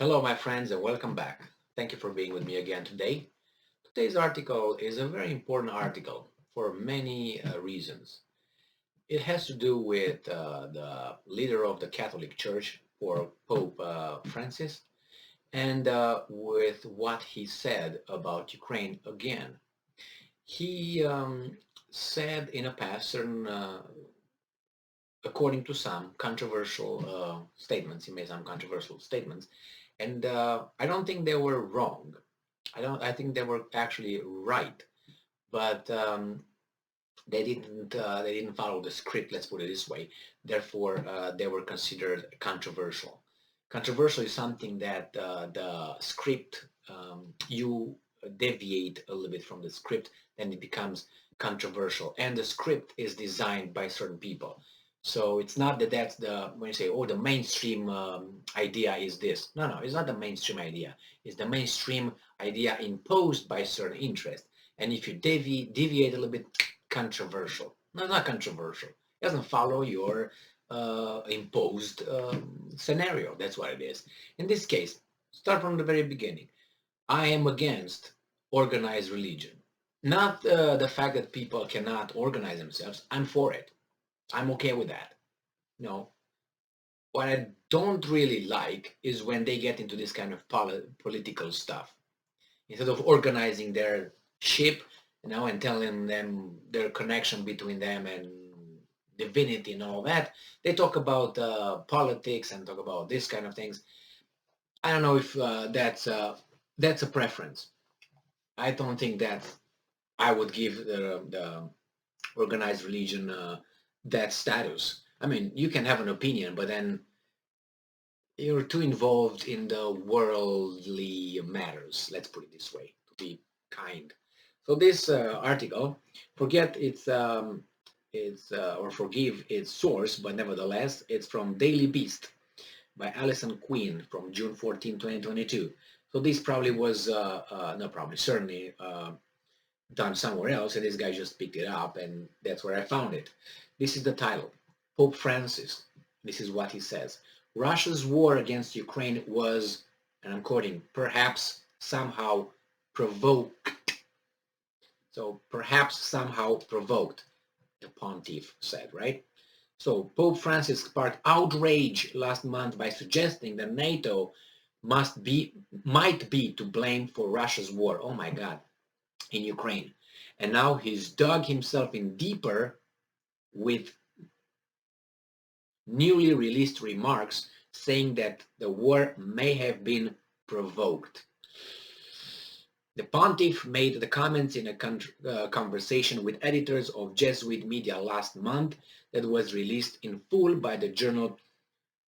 Hello, my friends, and welcome back. Thank you for being with me again today. Today's article is a very important article for many reasons. It has to do with the leader of the Catholic Church, or Pope Francis, and with what he said about Ukraine again. He said in a past certain, according to some, controversial statements. He made some controversial statements, and I don't think they were wrong. I think they were actually right, but they didn't follow the script. Let's put it this way. Therefore, they were considered controversial. Controversial is something that the script you deviate a little bit from the script, then it becomes controversial. And the script is designed by certain people. So it's not that that's the when you say, oh, the mainstream idea is this. No, no, it's not the mainstream idea. It's the mainstream idea imposed by certain interest. And if you deviate a little bit, controversial. No, not controversial. It doesn't follow your imposed scenario. That's what it is. In this case, start from the very beginning. I am against organized religion. Not the fact that people cannot organize themselves. I'm for it. I'm okay with that. No. What I don't really like is when they get into this kind of political stuff. Instead of organizing their ship, and telling them their connection between them and divinity and all that, they talk about politics and talk about this kind of things. I don't know if that's a preference. I don't think that I would give the organized religion that status. I mean, you can have an opinion, but then you're too involved in the worldly matters. Let's put it this way, to be kind. So this article, forget its or forgive its source, but nevertheless, it's from Daily Beast by Alison Quinn from June 14, 2022. So this probably was, no, probably, certainly done somewhere else, and this guy just picked it up, and that's where I found it. This is the title. Pope Francis, this is what he says. Russia's war against Ukraine was, and I'm quoting, perhaps somehow provoked. So perhaps somehow provoked, the pontiff said, right? So Pope Francis sparked outrage last month by suggesting that NATO might be to blame for Russia's war. Oh my God, in Ukraine. And now he's dug himself in deeper with newly released remarks saying that the war may have been provoked. The pontiff made the comments in a conversation with editors of Jesuit media last month that was released in full by the journal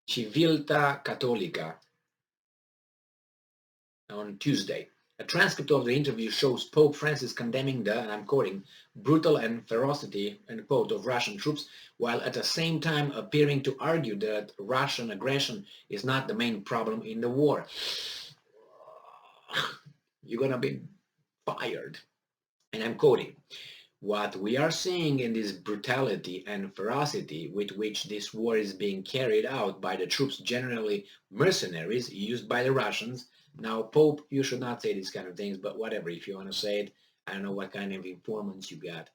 Civiltà Cattolica on Tuesday. A transcript of the interview shows Pope Francis condemning the, and I'm quoting, brutal and ferocity, end quote, of Russian troops, while at the same time appearing to argue that Russian aggression is not the main problem in the war. You're going to be fired. And I'm quoting, what we are seeing in this brutality and ferocity with which this war is being carried out by the troops, generally mercenaries used by the Russians. Now, Pope, you should not say these kind of things, but whatever, if you want to say it, I don't know what kind of informants you got.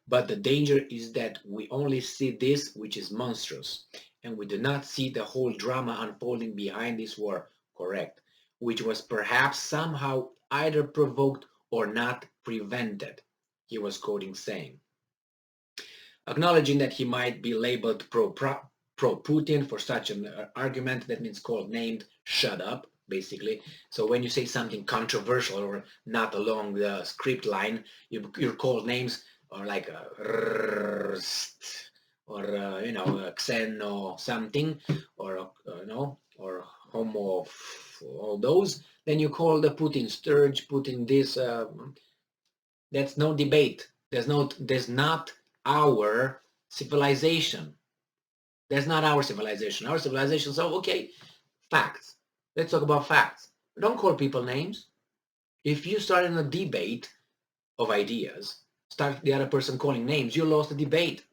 But the danger is that we only see this, which is monstrous, and we do not see the whole drama unfolding behind this war, correct, which was perhaps somehow either provoked or not prevented, he was quoting saying. Acknowledging that he might be labeled pro-Putin for such an argument, that means called named, shut up, basically. So when you say something controversial or not along the script line, your called names are like or xeno something, or or homo, all those. Then you call the Putin sturge, Putin this. That's no debate. There's not our civilization. That's not our civilization. Our civilization. So okay, facts. Let's talk about facts. Don't call people names. If you start in a debate of ideas, start the other person calling names, you lost the debate.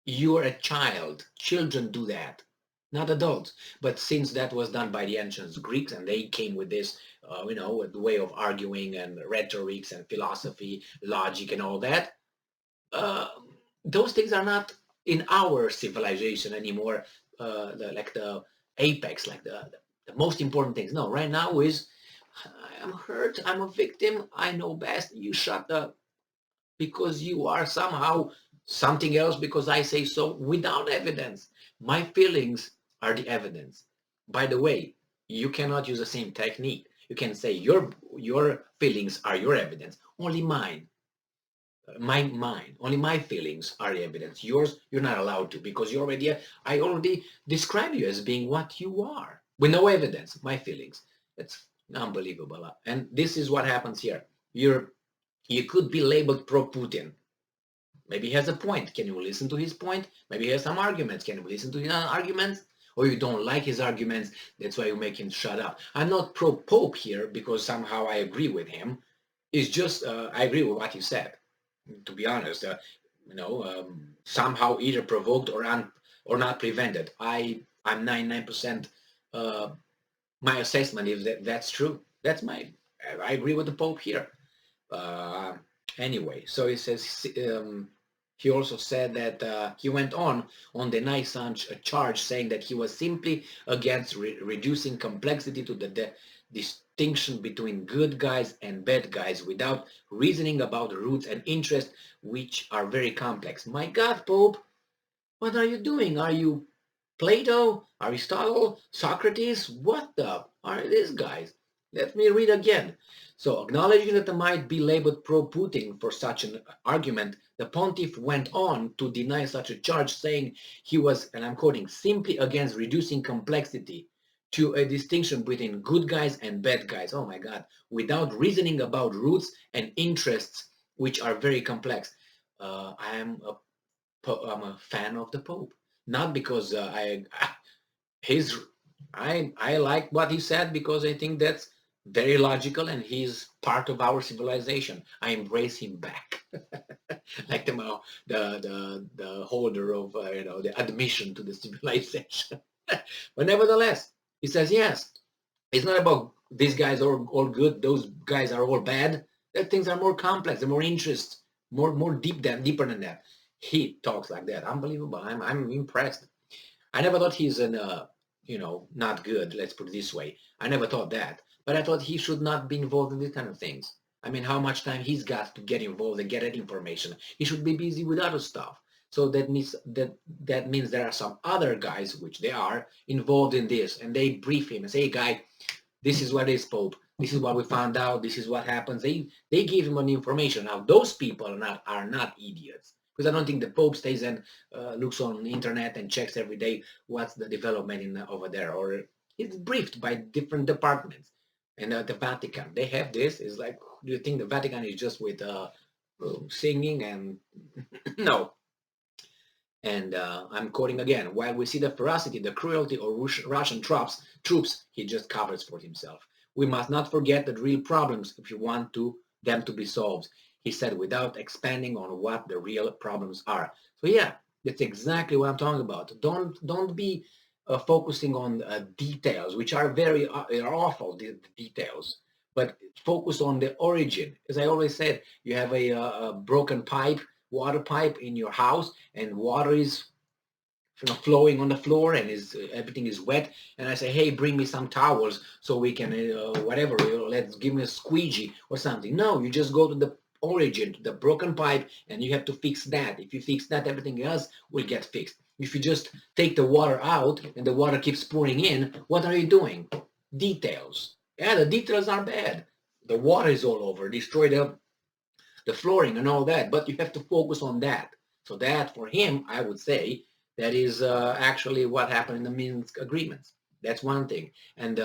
You're a child. Children do that. not adults. But since that was done by the ancient Greeks, and they came with this, with the way of arguing and rhetorics and philosophy, logic, and all that, uh, those things are not in our civilization anymore. Like the apex, like the most important things. No, right now is I'm hurt. I'm a victim. I know best. You shut up because you are somehow something else because I say so without evidence. My feelings are the evidence. By the way, you cannot use the same technique. You can say your feelings are your evidence. Only mine, only my feelings are the evidence. Yours, you're not allowed to because I already describe you as being what you are with no evidence. My feelings. It's unbelievable. And this is what happens here. You could be labeled pro-Putin. Maybe he has a point. Can you listen to his point? Maybe he has some arguments. Can you listen to his arguments? Or you don't like his arguments, that's why you make him shut up. I'm not pro-Pope here because somehow I agree with him. It's just I agree with what he said. To be honest, somehow either provoked or not prevented. I'm 99% my assessment is that's true. I agree with the Pope here. Uh, anyway, so he says he also said that he went on denying such a charge, saying that he was simply against reducing complexity to the distinction between good guys and bad guys without reasoning about roots and interests, which are very complex. My God, Pope, what are you doing? Are you Plato, Aristotle, Socrates? What the are these guys? Let me read again. So, acknowledging that there might be labeled pro-Putin for such an argument, the pontiff went on to deny such a charge, saying he was, and I'm quoting, simply against reducing complexity to a distinction between good guys and bad guys. Oh my God, without reasoning about roots and interests, which are very complex. I'm a fan of the Pope, not because his I like what he said because I think that's very logical and he's part of our civilization. I embrace him back, like the holder of the admission to the civilization. But nevertheless, he says yes. It's not about these guys are all good, those guys are all bad. That things are more complex, they're more interest, more deeper than that. He talks like that. Unbelievable. I'm impressed. I never thought he's not good. Let's put it this way. I never thought that, but I thought he should not be involved in these kind of things. I mean, how much time he's got to get involved and get that information? He should be busy with other stuff. So that means there are some other guys, which they are, involved in this, and they brief him and say, "Hey, guy, this is what is Pope. This is what we found out. This is what happens." They give him an information. Now those people are not idiots because I don't think the Pope stays and looks on the internet and checks every day what's the development over there, or it's briefed by different departments. And the Vatican, they have this. It's like, do you think the Vatican is just with singing and no? And I'm quoting again, while we see the ferocity, the cruelty of Russian troops, he just covers for himself. We must not forget the real problems if you want them to be solved, he said without expanding on what the real problems are. So yeah, that's exactly what I'm talking about. Don't be focusing on details, which are very are awful, the details, but focus on the origin. As I always said, you have a broken water pipe in your house, and water is flowing on the floor and everything is wet, and I say, hey, bring me some towels so we can whatever, let's give me a squeegee or something. No, you just go to the origin, to the broken pipe, and you have to fix that. If you fix that, everything else will get fixed. If you just take the water out and the water keeps pouring in, what are you doing? Details. Yeah, the details are bad. The water is all over, destroy the flooring and all that, but you have to focus on that. So that, for him, I would say, that is actually what happened in the Minsk agreements. That's one thing. And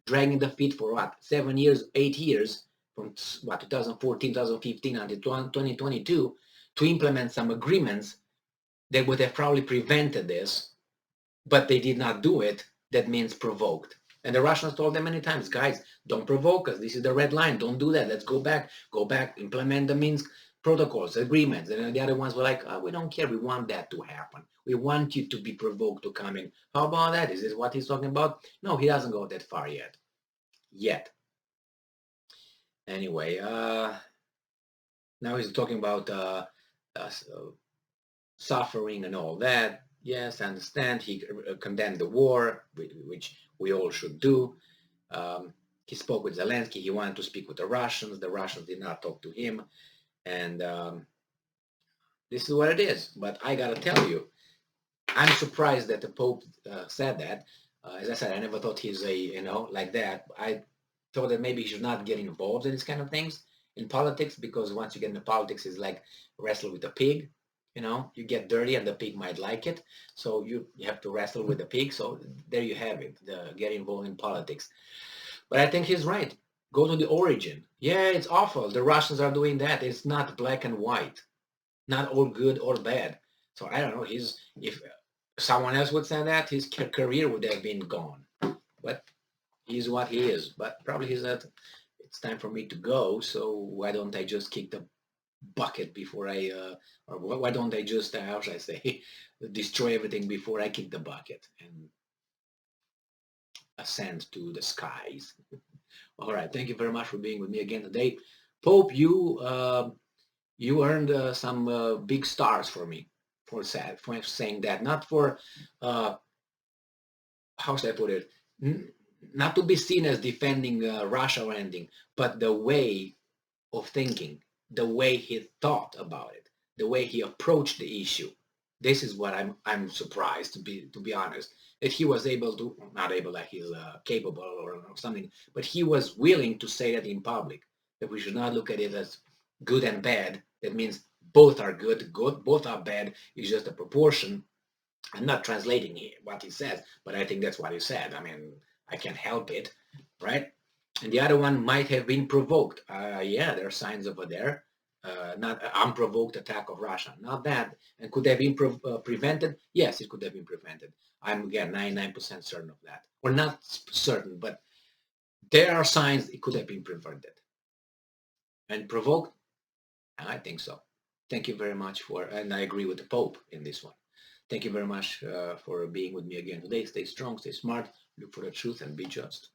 dragging the feet for what, 7 years, 8 years, from what, 2014, 2015 until 2022, to implement some agreements that would have probably prevented this, but they did not do it. That means provoked. And the Russians told them many times, guys, don't provoke us. This is the red line. Don't do that. Let's go back, implement the Minsk protocols, agreements, and the other ones were like, oh, we don't care, we want that to happen. We want you to be provoked to come in. How about that? Is this what he's talking about? No, he doesn't go that far yet. Anyway, now he's talking about suffering and all that. Yes, I understand. He condemned the war, which we all should do. He spoke with Zelensky. He wanted to speak with the Russians. The Russians did not talk to him. And this is what it is. But I got to tell you, I'm surprised that the Pope said that. As I said, I never thought he's like that. I thought that maybe he should not get involved in these kind of things in politics, because once you get into politics, it's like wrestle with a pig. You get dirty and the pig might like it. So you have to wrestle with the pig. So there you have it, get involved in politics. But I think he's right. Go to the origin. Yeah, it's awful. The Russians are doing that. It's not black and white, not all good or bad. So I don't know. If someone else would say that, his career would have been gone. But he's what he is. But probably he's not. It's time for me to go. So why don't I just kick the bucket before or why don't I just, how should I say, destroy everything before I kick the bucket and ascend to the skies. All right, thank you very much for being with me again today. Pope, you earned some big stars for me for saying that. Not for, how should I put it, not to be seen as defending Russia or anything, but the way of thinking, the way he thought about it, the way he approached the issue. This is what I'm surprised, to be honest, that he was able to, not able, like he's capable or something, but he was willing to say that in public, that we should not look at it as good and bad. That means both are good, both are bad. It's just a proportion. I'm not translating what he says, but I think that's what he said. I mean, I can't help it, right? And the other one might have been provoked. Yeah, there are signs over there. Not unprovoked attack of Russia. Not that. And could have been prevented? Yes, it could have been prevented. I'm, again, 99% certain of that. Or not certain, but there are signs it could have been prevented. And provoked? I think so. Thank you very much and I agree with the Pope in this one. Thank you very much for being with me again today. Stay strong, stay smart, look for the truth, and be just.